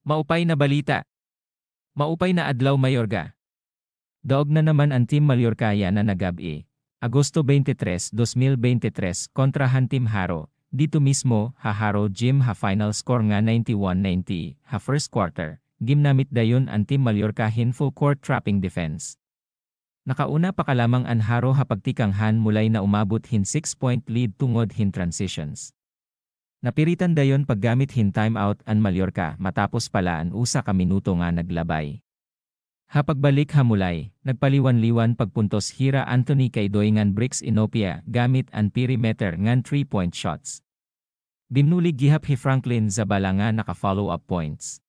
Maupay na balita. Maupay na adlaw Mayorga. Daog na naman ang Team Mallorca na nagabi. Agosto 23, 2023 kontra han Team Haro. Dito mismo, Haro Gym final score nga 91-90, first quarter. Gimnamit dayon ang Team Mallorca full court trapping defense. Nakauna pa kalamang ang Haro pagtikanghan mulay na umabot 6-point lead tungod transitions. Napiritan dayon paggamit timeout ang Mallorca matapos pala ang usa ka minuto nga naglabay. Pagbalik mulay, nagpaliwan-liwan pagpuntos hira Anthony Caydoy ngan Bricks Inopia gamit ang perimeter ngan 3-point shots. Binulig gihap Franklin Zabala nga naka-follow up points.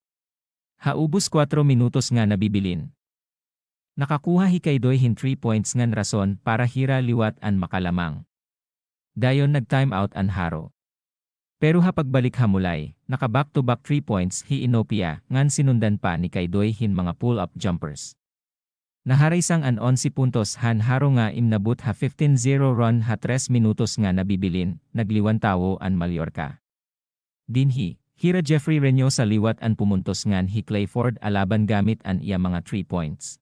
Ubos 4 minutos nga nabibilin. Nakakuha Caydoy 3 points ngan rason para hira liwat ang makalamang. Dayon nag-timeout ang Haro. Pero pagbalik mulay, naka back-to-back 3 points Inopia ngan sinundan pa ni Caydoy mga pull-up jumpers. Naharaysang an 11 puntos Haro nga imnabot 15-0 run 3 minutos nga nabibilin, nagliwan tawo ang Mallorca. Dinhi, hira Jeffrey Reño sa liwat ang pumuntos ngan Clayford alaban gamit ang iya mga 3 points.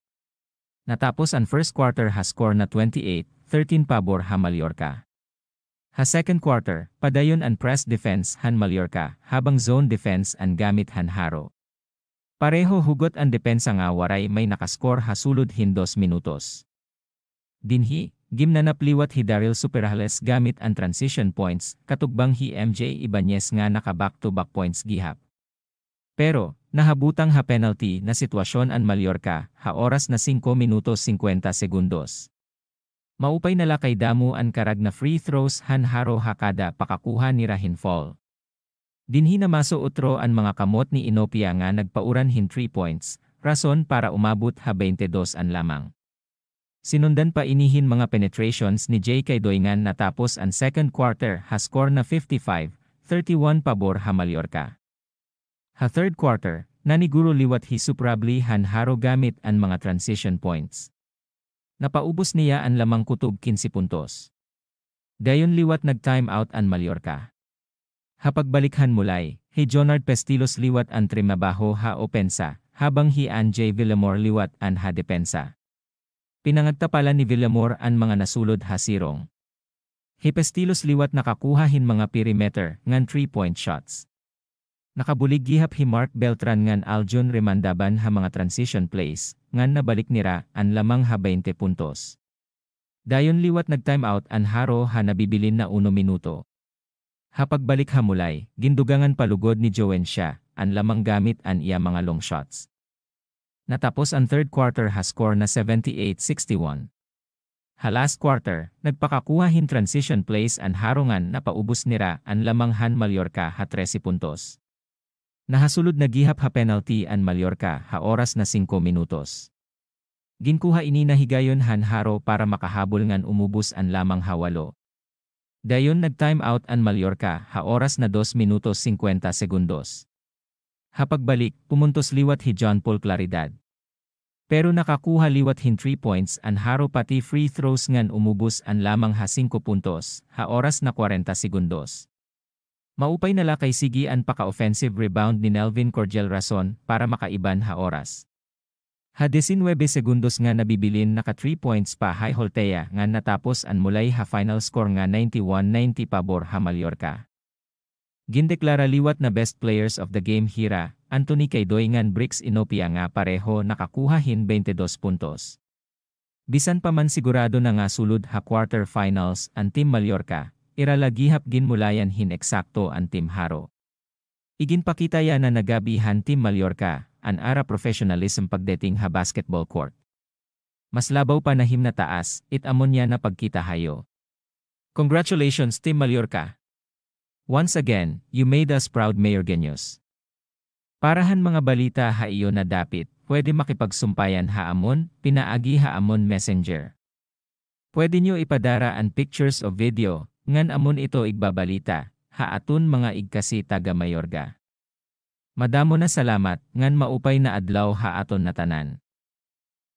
Natapos ang first quarter score na 28-13 pabor Mallorca. Second quarter, padayon ang press defense Mallorca, habang zone defense ang gamit Haro. Pareho hugot ang depensa nga waray may nakaskor sulod 2 minutos. Dinhi, gimnanapliwat Daryl Superales gamit ang transition points, katugbang MJ Ibanez nga naka back-to-back points gihap. Pero, nahabutang penalty na sitwasyon ang Mallorca, oras na 5 minutos 50 segundos. Maupay nala kay damo ang karag na free throws Haro kada pakakuha ni fall. Dinhi na maso utro ang mga kamot ni Inopia nga nagpauran 3 points, rason para umabot 22 ang lamang. Sinundan pa inihin mga penetrations ni J. Caydoy ngan natapos ang second quarter score na 55-31 pabor Mallorca. Third quarter, naniguro liwat suprabli Haro gamit ang mga transition points. Napaubos niya ang lamang kutob 15 puntos. Dayon liwat nag-timeout ang Mallorca. Pagbalikan mulay, Jonard Pestilos liwat ang trimabaho opensa, habang J. Villamor liwat ang depensa. Pinangagtapalan ni Villamor ang mga nasulod sirong. Pestilos liwat nakakuha mga perimeter ngan 3-point shots. Nakabulig gihap Mark Beltran ngan Aljon Remandaban mga transition plays, ngan nabalik nira ang lamang 20 puntos. Dayon liwat nag-timeout ang Haro nabibilin na 1 minuto. Pagbalik mulay, gindugangan palugod ni Joen siya, ang lamang gamit ang iya mga long shots. Natapos ang third quarter score na 78-61. Last quarter, nagpakakuha transition plays ang Haro ngan napaubos nira ang lamang Mallorca 13 puntos. Nahasulod na gihap penalty ang Mallorca oras na 5 minutos. Ginkuha ini na higayon Haro para makahabol ngan umubos ang lamang 8. Dayon nag-timeout ang Mallorca oras na 2 minutos 50 segundos. Pagbalik, pumuntos liwat John Paul Claridad. Pero nakakuha liwat 3 points ang Haro pati free throws ngan umubos ang lamang 5 puntos oras na 40 segundos. Maupay nala kay sige ang paka-offensive rebound ni Nelvin Cordial rason para makaiban oras. 19 segundos nga nabibilin naka 3 points pa Holtea nga natapos ang mulay final score nga 91-90 pabor Mallorca. Gindeklara liwat na best players of the game hira, Anthony Caydoy ngan Bricks Inopia nga pareho nakakuha 22 puntos. Bisan pa man sigurado na nga sulod quarter finals ang Team Mallorca, iralagihap ginmulayan eksakto ang Team Haro. Iginpakita ya na nagabihan Team Mallorca, ang ara professionalism pagdating basketball court. Mas labaw pa na na taas, amon niya na pagkita hayo. Congratulations Team Mallorca! Once again, you made us proud Mayor Genius. Parahan mga balita iyo na dapit, pwede makipagsumpayan amon, pinaagi amon messenger. Pwede nyo ipadara ang pictures o video, ngan amon ito igbabalita, atun mga igkasi taga Mayorga. Madamo na salamat, ngan maupay na adlaw aton na tanan.